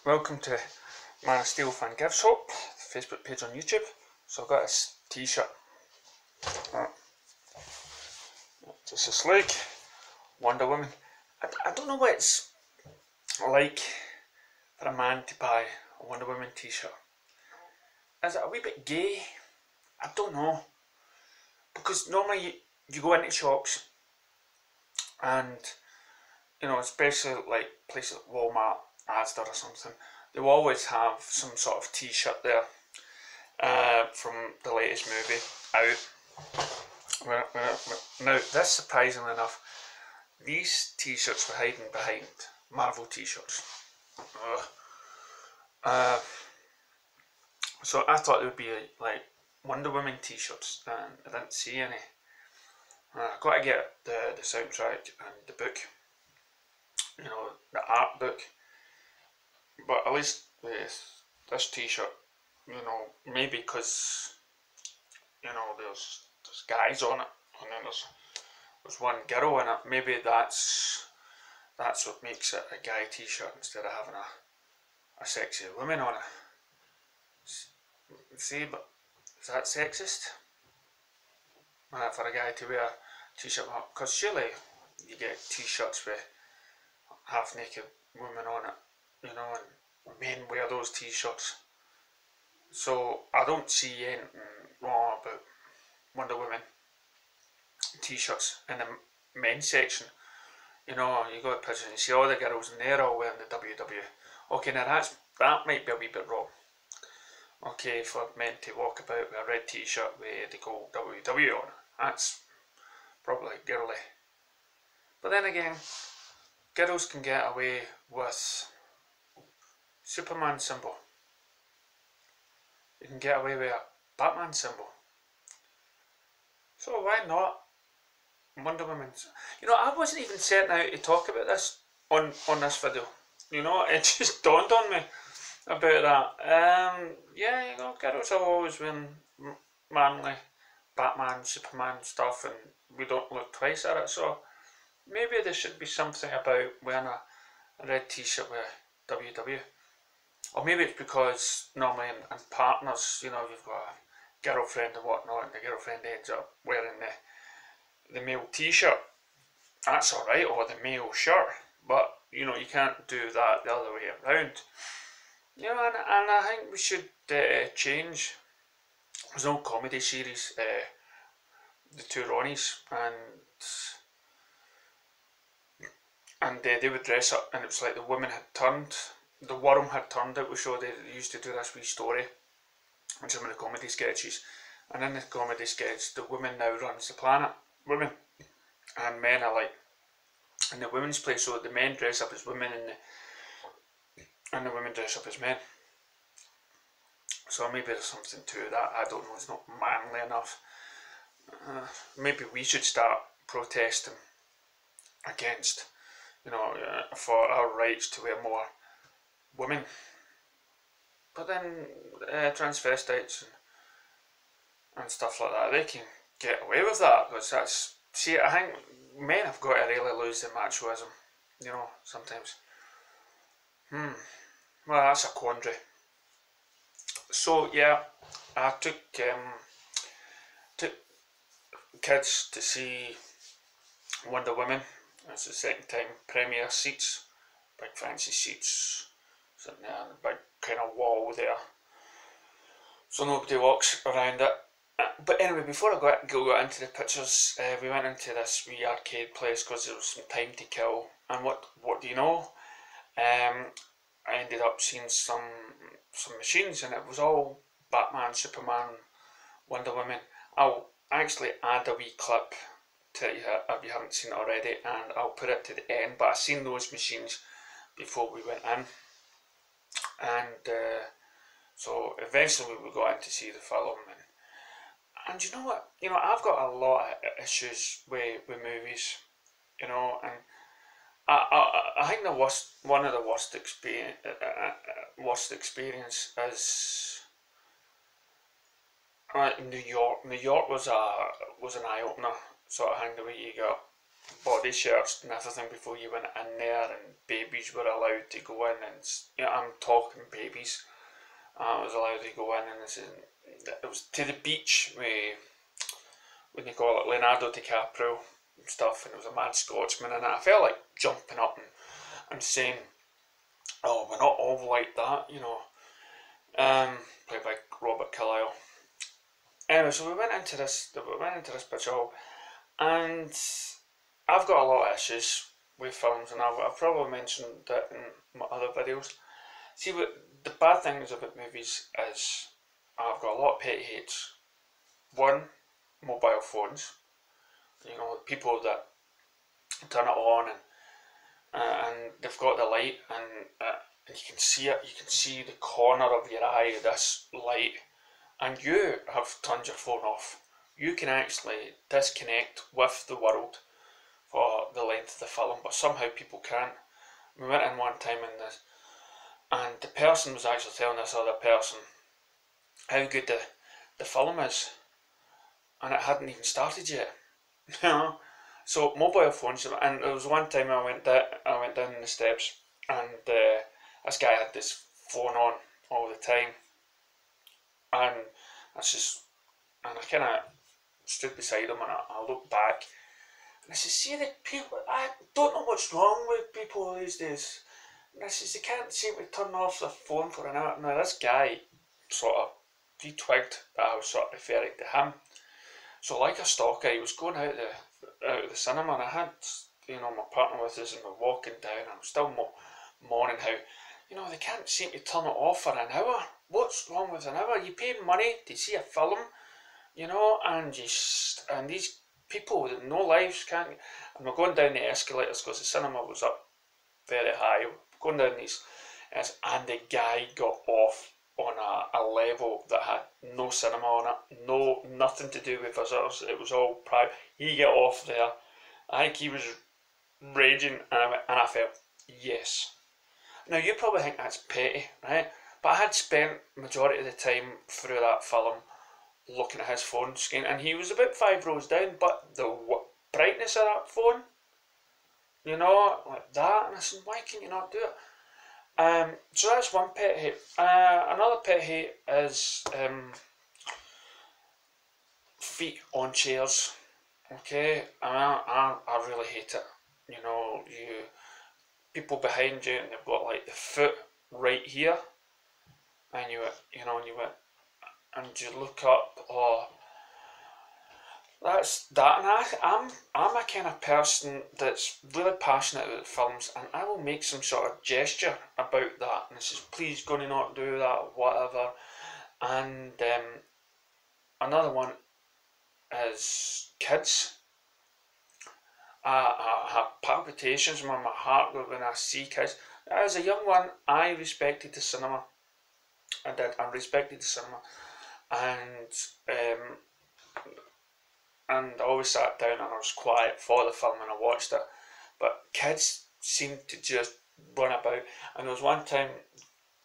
Welcome to Man of Steel Fan Gives Hope, the Facebook page on YouTube. So I've got this t-shirt. Just this like Wonder Woman. I don't know what it's like for a man to buy a Wonder Woman t-shirt. Is it a wee bit gay? I don't know. Because normally you go into shops and, especially like places like Walmart, Asda or something, they will always have some sort of t-shirt there from the latest movie out. Now, this, surprisingly enough, these t-shirts were hiding behind Marvel t-shirts. So I thought it would be like Wonder Woman t-shirts, and I didn't see any. I've got to get the soundtrack and the book, the art book. But at least with this t-shirt, maybe because, there's guys on it, and then there's one girl in it. Maybe that's what makes it a guy t-shirt instead of having a sexy woman on it. See, but is that sexist? For a guy to wear a t-shirt, because surely you get t-shirts with half-naked women on it, and men wear those t-shirts. So I don't see anything wrong about Wonder Woman t-shirts in the men's section. You got pictures and you see all the girls in there all wearing the WW. Okay, now that might be a wee bit wrong. Okay, for men to walk about with a red t-shirt with the gold WW on it, that's probably girly. But then again, girls can get away with Superman symbol. You can get away with a Batman symbol. So why not Wonder Woman? I wasn't even setting out to talk about this on this video. It just dawned on me about that. Girls are always wearing manly Batman, Superman stuff, and we don't look twice at it. So maybe there should be something about wearing a red t-shirt with WW. Or maybe it's because normally in partners, you've got a girlfriend and whatnot, and the girlfriend ends up wearing the male t-shirt. That's alright, or the male shirt, but you can't do that the other way around. And I think we should change. There's an old comedy series, The Two Ronnies, and they would dress up, and it was like the woman had turned, the worm had turned. It was show they used to do this wee story in some of the comedy sketches, and in the comedy sketch, the woman now runs the planet. Women and men are like in the women's place, so the men dress up as women and the women dress up as men. So maybe there's something to that. I don't know. It's not manly enough. Maybe we should start protesting against, for our rights to wear more women. But then transvestites and stuff like that, they can get away with that, because I think men have got to really lose their machoism, sometimes. Well, that's a quandary. So yeah, I took kids to see Wonder Woman. It's the second time. Premiere seats, big fancy seats, sitting there on the big kind of wall there, so nobody walks around it. But anyway, before I go into the pictures, we went into this wee arcade place because there was some time to kill. And what do you know? I ended up seeing some machines, and it was all Batman, Superman, Wonder Woman. I'll actually add a wee clip to you if you haven't seen it already, and I'll put it to the end. But I seen those machines before we went in, and so eventually we got in to see the film. And you know what? I've got a lot of issues with movies, and I think one of the worst experience is New York. New York was an eye opener sort of thing. The way you got body searched and everything before you went in there, and babies were allowed to go in, and I'm talking babies. Was allowed to go in, and it was to the beach with, what do you call it, Leonardo DiCaprio and stuff, and it was a mad Scotsman, and I felt like jumping up and saying, "Oh, we're not all like that," played by Robert Carlyle. Anyway, so we went into this picture hall, and I've got a lot of issues with films, and I've probably mentioned it in my other videos. See, what the bad things about movies is I've got a lot of pet hates. One, mobile phones. People that turn it on and they've got the light, and you can see it. You can see the corner of your eye, this light, and you have turned your phone off. You can actually disconnect with the world for the length of the film, but somehow people can't. We went in one time in this, and the person was actually telling this other person how good the film is, and it hadn't even started yet. So mobile phones, and there was one time I went down the steps, and this guy had this phone on all the time, and I kind of stood beside him, and I looked back, and I said, "See the people? I don't know what's wrong with people these days." And I says, "They can't seem to turn off their phone for an hour." Now this guy sort of, he twigged that I was sort of referring to him. So like a stalker, he was going out of the cinema, and I had my partner with us, and we're walking down, and I'm still moaning how they can't seem to turn it off for an hour. What's wrong with an hour? You pay money to see a film, and these people with no lives can't. And we're going down the escalators because the cinema was up very high. Going down these, and the guy got off on a level that had no cinema on it, nothing to do with visitors. It was all private. He got off there. I think he was raging, and I felt, yes. Now you probably think that's petty, right? But I had spent majority of the time through that film looking at his phone screen, and he was about 5 rows down, but the brightness of that phone, like that, and I said, why can you not do it? So that's one pet hate. Another pet hate is feet on chairs. Okay, I really hate it. People behind you, and they've got like the foot right here, and you look up. Oh, that's that. And I'm a kind of person that's really passionate about films, and I will make some sort of gesture about that, and says, please, gonna not do that, whatever. And another one is kids. I have palpitations when my heart goes when I see kids. As a young one, I respected the cinema. I did. I respected the cinema, and I always sat down and I was quiet for the film and I watched it. But kids seemed to just run about, and there was one time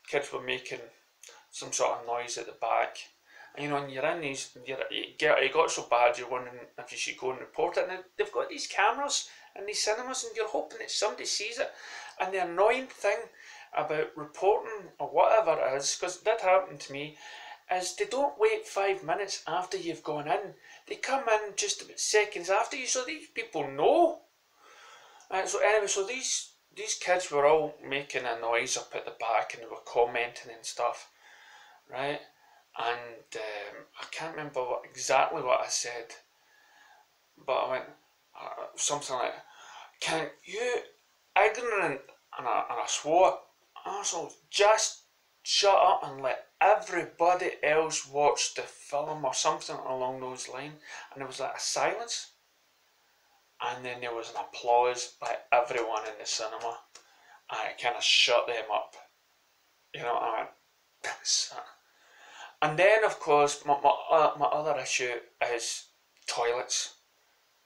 kids were making some sort of noise at the back. And and you're in these, it got so bad you're wondering if you should go and report it. And they've got these cameras in these cinemas, and you're hoping that somebody sees it. And the annoying thing about reporting or whatever it is, because it did happen to me, is they don't wait 5 minutes after you've gone in. They come in just about seconds after you, so these people know. So anyway, so these kids were all making a noise up at the back, and they were commenting and stuff, right? And I can't remember exactly what I said, but I went something like, "Can you, ignorant," and I swore, "Asshole, just shut up and let everybody else watch the film," or something along those lines. And there was like a silence, and then there was an applause by everyone in the cinema, and it kind of shut them up. I went, "That's it." And then, of course, my other issue is toilets,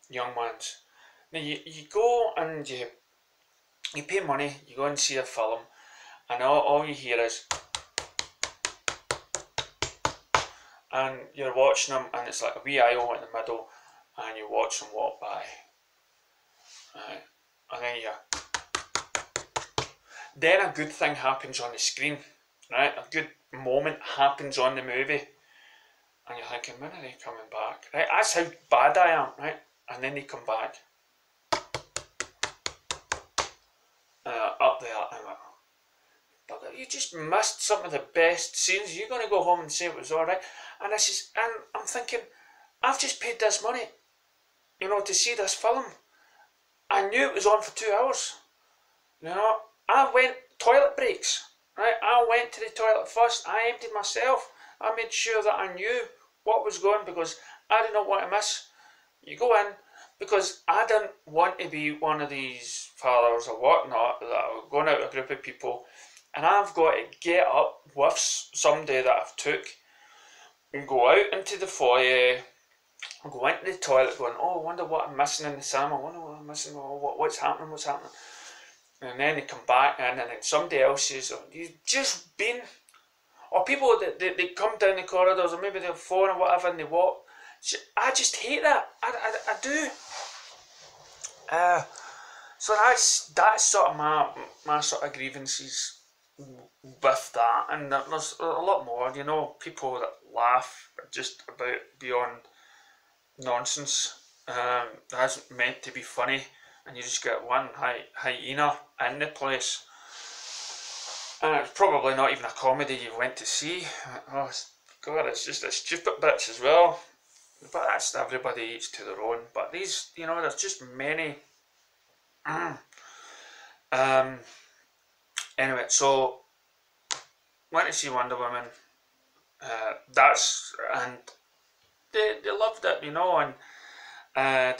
young ones. Now, you go and you pay money, you go and see a film, and all you hear is, and you're watching them, and it's like a wee aisle in the middle, and you watch them walk by. Right. And then a good thing happens on the screen, right? A good moment happens on the movie, and you're thinking, when are they coming back? Right, that's how bad I am, right? And then they come back, up there, and like, but you just missed some of the best scenes. You're going to go home and say it was all right, and I'm thinking, I've just paid this money, to see this film. I knew it was on for 2 hours. I went toilet breaks, right? I went to the toilet first. I emptied myself. I made sure that I knew what was going because I did not want to miss. You go in because I didn't want to be one of these fathers or whatnot that are going out with a group of people, and I've got to get up with somebody that I've took and go out into the foyer. Go into the toilet going, oh, I wonder what I'm missing in the cinema. I wonder what I'm missing. Oh, what's happening? What's happening? And then they come back in, and then somebody else says, oh, you've just been. Or people that they come down the corridors, or maybe they're phone or whatever, and they walk. I just hate that. I do. So that's sort of my sort of grievances with that, and there's a lot more. People that laugh just about beyond nonsense. That's meant to be funny, and you just get one hyena in the place, and it's probably not even a comedy you went to see. Oh God, it's just a stupid bitch as well. But that's everybody eats to their own. But these, there's just many. Anyway, so went to see Wonder Woman. And they loved it, and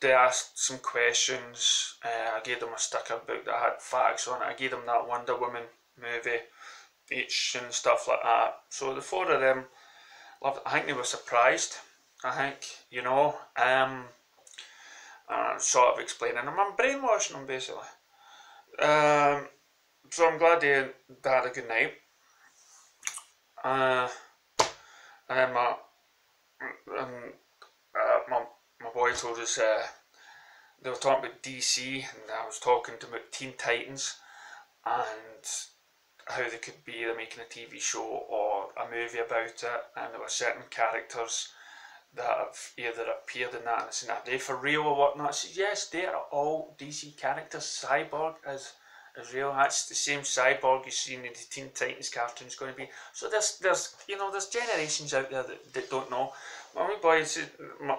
they asked some questions. I gave them a sticker book that had facts on it. I gave them that Wonder Woman movie each and stuff like that. So the four of them loved it. I think they were surprised. I think, sort of explaining them. I'm brainwashing them basically. So I'm glad they had a good night. And then my boy told us they were talking about DC, and I was talking to them about Teen Titans and how they could be making a TV show or a movie about it, and there were certain characters that have either appeared in that and I said, are they for real or whatnot? I said, yes, they are all DC characters. Cyborg is real. That's the same Cyborg you see in the Teen Titans cartoon is going to be. So there's generations out there that don't know. My wee boy said,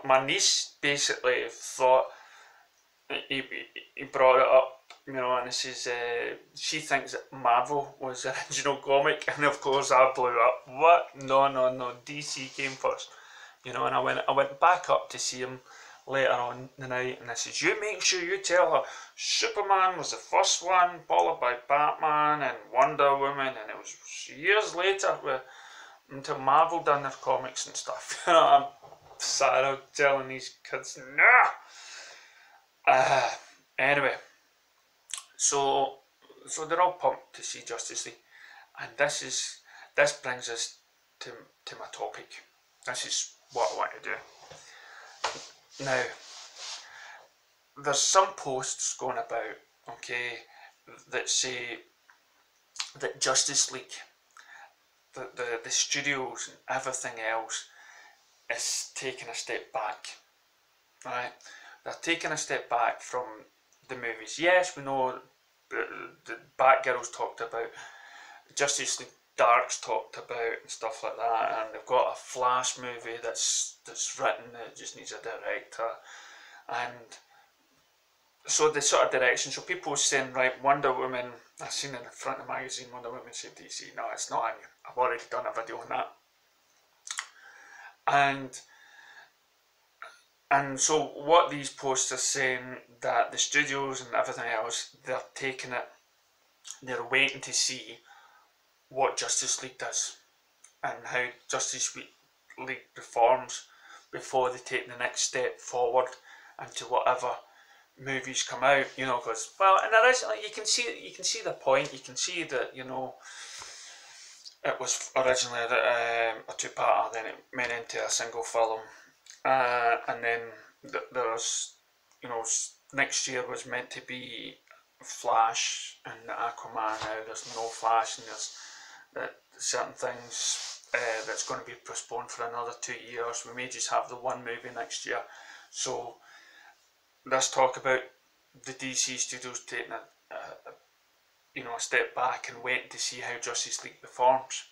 my niece basically thought he brought it up, and he says she thinks that Marvel was the original comic, and of course I blew up. What? No, DC came first. And I went back up to see him later on the night, and I said, you make sure you tell her Superman was the first one, followed by Batman and Wonder Woman, and it was years later until Marvel done their comics and stuff. I'm sad telling these kids, nah. Anyway, so they're all pumped to see Justice League, and this brings us to my topic. This is what I want to do. Now, there's some posts going about, okay, that say that Justice League, the studios and everything else is taking a step back, right? They're taking a step back from the movies. Yes, we know the Batgirl's talked about, Justice League Dark's talked about and stuff like that, and they've got a Flash movie that's written that just needs a director, and so the sort of direction. So people saying, right, Wonder Woman, I've seen in the front of the magazine, Wonder Woman said DC. No, it's not. I've already done a video on that, and so what these posts are saying, that the studios and everything else, they're taking it, they're waiting to see what Justice League does and how Justice League performs before they take the next step forward into whatever movies come out, because and originally you can see the point. You can see that it was originally a two-parter, then it went into a single film, and then there's next year was meant to be Flash and Aquaman. Now there's no Flash, and there's certain things that's going to be postponed for another 2 years. We may just have the one movie next year. So let's talk about the DC studios taking a step back and waiting to see how Justice League performs.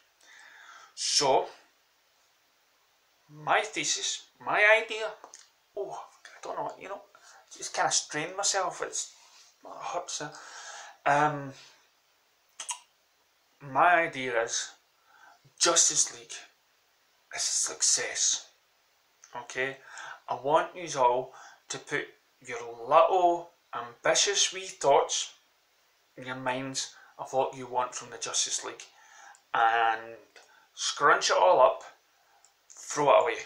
So my thesis, my idea, I don't know, just kind of strained myself. It hurts. My idea is Justice League is a success. Okay, I want you all to put your little ambitious wee thoughts in your minds of what you want from the Justice League, and scrunch it all up, throw it away.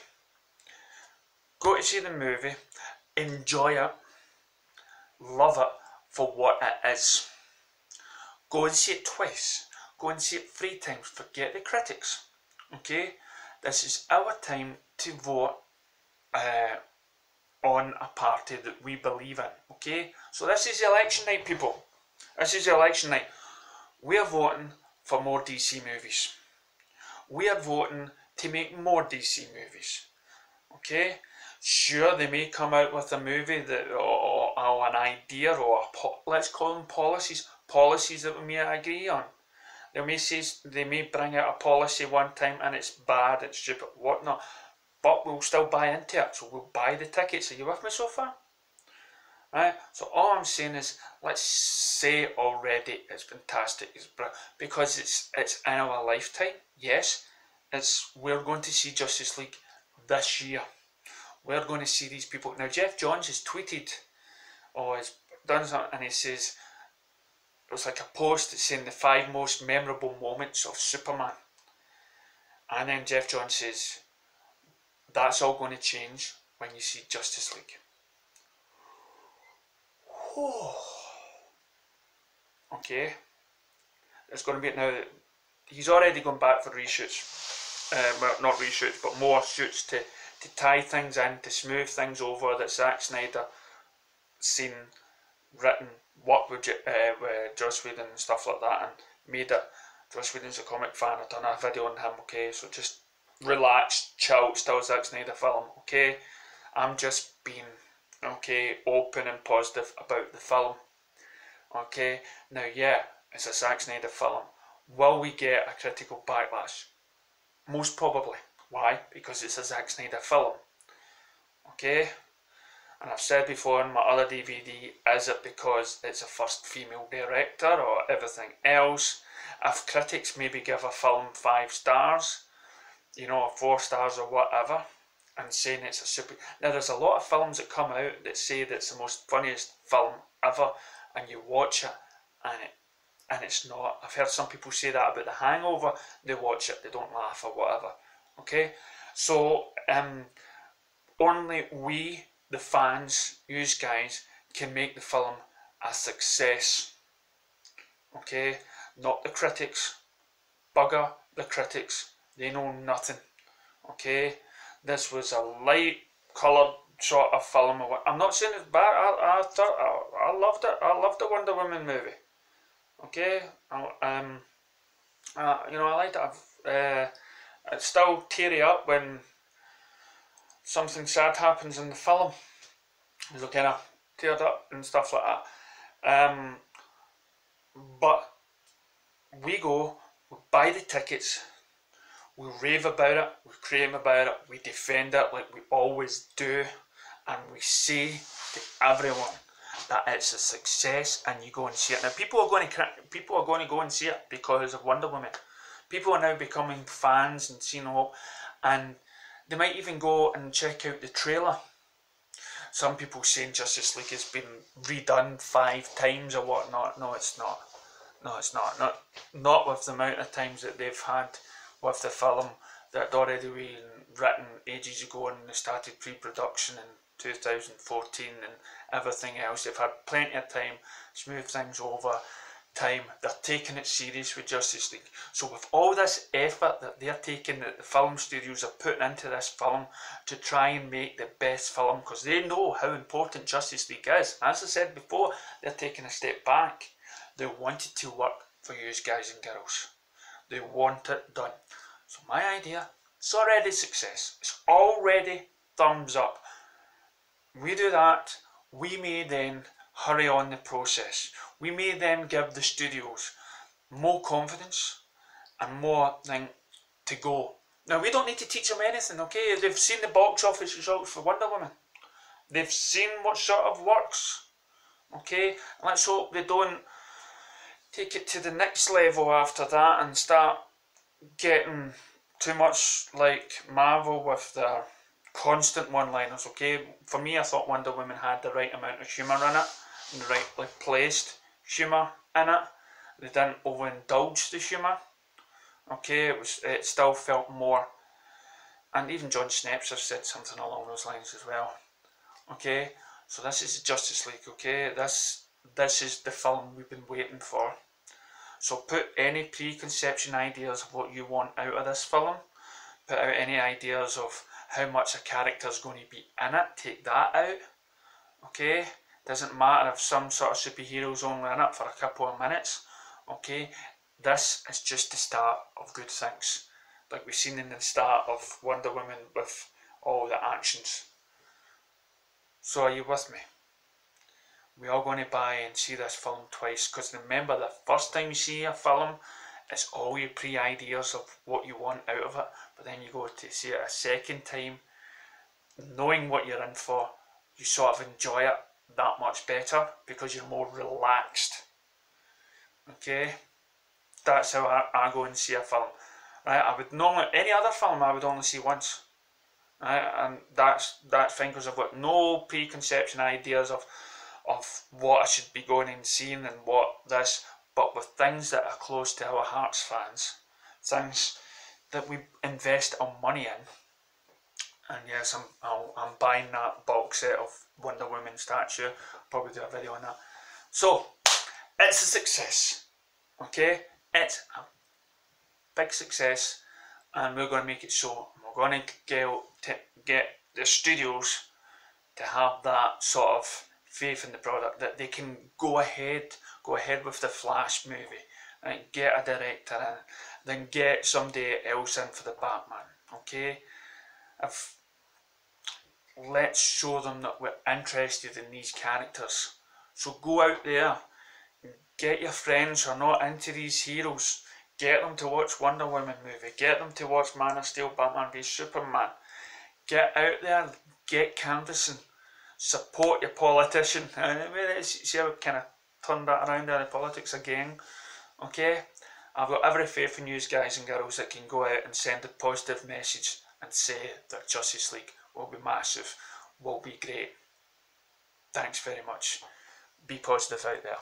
Go to see the movie, enjoy it, love it for what it is. Go and see it twice, go and see it 3 times, forget the critics. Okay, this is our time to vote on a party that we believe in. Okay, so this is election night, people. This is election night. We are voting for more DC movies. We are voting to make more DC movies. Okay, sure, they may come out with a movie that, or an idea, or let's call them policies that we may agree on. They may bring out a policy one time and it's bad, it's stupid, whatnot, but we'll still buy into it, so we'll buy the tickets. Are you with me so far? Right, so all I'm saying is, let's say already it's fantastic, it's brilliant, because it's in our lifetime. Yes, we're going to see Justice League this year. We're going to see these people. Now Jeff Johns has tweeted, or has done something, and he says, it was like a post saying the 5 most memorable moments of Superman. And then Jeff Johns says, that's all going to change when you see Justice League. Okay, it's going to be now that he's already gone back for reshoots, well, not reshoots, but more shoots to tie things in, to smooth things over, that Zack Snyder seen, written, worked with Joss Whedon and stuff like that, and made it. Joss Whedon's a comic fan. I've done a video on him. Okay, so just relax, chill, still Zack Snyder film. Okay, I'm just being open and positive about the film. Okay, now yeah, it's a Zack Snyder film. Will we get a critical backlash? Most probably. Why? Because it's a Zack Snyder film. Okay, and I've said before in my other DVD, is it because it's a first female director or everything else? If critics maybe give a film 5 stars, or 4 stars or whatever, and saying it's a super... Now there's a lot of films that come out that say that it's the most funniest film ever, and you watch it and it's not. I've heard some people say that about The Hangover. They watch it, they don't laugh or whatever. Okay, so only we, the fans, you guys, can make the film a success. Okay, not the critics. Bugger the critics, they know nothing. Okay, this was a light coloured sort of film. I'm not saying it's bad. I loved it. I loved the Wonder Woman movie. Okay, I liked it. I still teary up when something sad happens in the film. So kind of teared up and stuff like that. But we go, we buy the tickets, we rave about it, we crave about it, we defend it like we always do, and we say to everyone that it's a success, and you go and see it. Now people are going to go and see it because of Wonder Woman. People are now becoming fans and seeing all, and they might even go and check out the trailer. Some people saying Justice League has been redone 5 times or whatnot. No, it's not. No, it's not. Not with the amount of times that they've had with the film that had already been written ages ago, and they started pre-production in 2014 and everything else. They've had plenty of time, smooth things over, time. They're taking it serious with Justice League. So with all this effort that they're taking, that the film studios are putting into this film to try and make the best film, because they know how important Justice League is. As I said before, they're taking a step back. They want it to work for you guys and girls. They want it done. So my idea, it's already a success. It's already thumbs up. We do that, we may then hurry on the process. We may then give the studios more confidence and more thing to go. Now, we don't need to teach them anything, okay? They've seen the box office results for Wonder Woman. They've seen what sort of works, okay? Let's hope they don't take it to the next level after that and start getting too much like Marvel with their constant one-liners, okay? For me, I thought Wonder Woman had the right amount of humour in it, and the rightly placed humour in it. They didn't overindulge the humour, okay? It still felt more, and even John Snapes has said something along those lines as well, okay? So this is Justice League, okay? This is the film we've been waiting for. So put any preconception ideas of what you want out of this film, put out any ideas of how much a character is going to be in it, take that out, okay? Doesn't matter if some sort of superhero's only in it for a couple of minutes, okay? This is just the start of good things, like we've seen in the start of Wonder Woman with all the actions. So are you with me? We are going to buy and see this film twice, because remember, the first time you see a film, it's all your pre-ideas of what you want out of it, but then you go to see it a second time, knowing what you're in for, you sort of enjoy it that much better, because you're more relaxed, okay? That's how I go and see a film, right? I would normally, any other film I would only see once, right? And that's fine, because I've got no preconception ideas of what I should be going and seeing and what this. But with things that are close to our hearts, fans, things that we invest our money in, and yes, I'm buying that box set of Wonder Woman statue. I'll probably do a video on that. So it's a success, okay? It's a big success, and we're going to make it so. We're going to get the studios to have that sort of faith in the product, that they can go ahead with the Flash movie and get a director in, then get somebody else in for the Batman, okay? Let's show them that we're interested in these characters. So go out there, get your friends who are not into these heroes, get them to watch Wonder Woman movie, get them to watch Man of Steel, Batman v Superman. Get out there, get canvassing, support your politician. See how we kind of turned that around in politics again, okay? I've got every faith in you guys and girls that can go out and send a positive message and say that Justice League will be massive, will be great. Thanks very much. Be positive out there.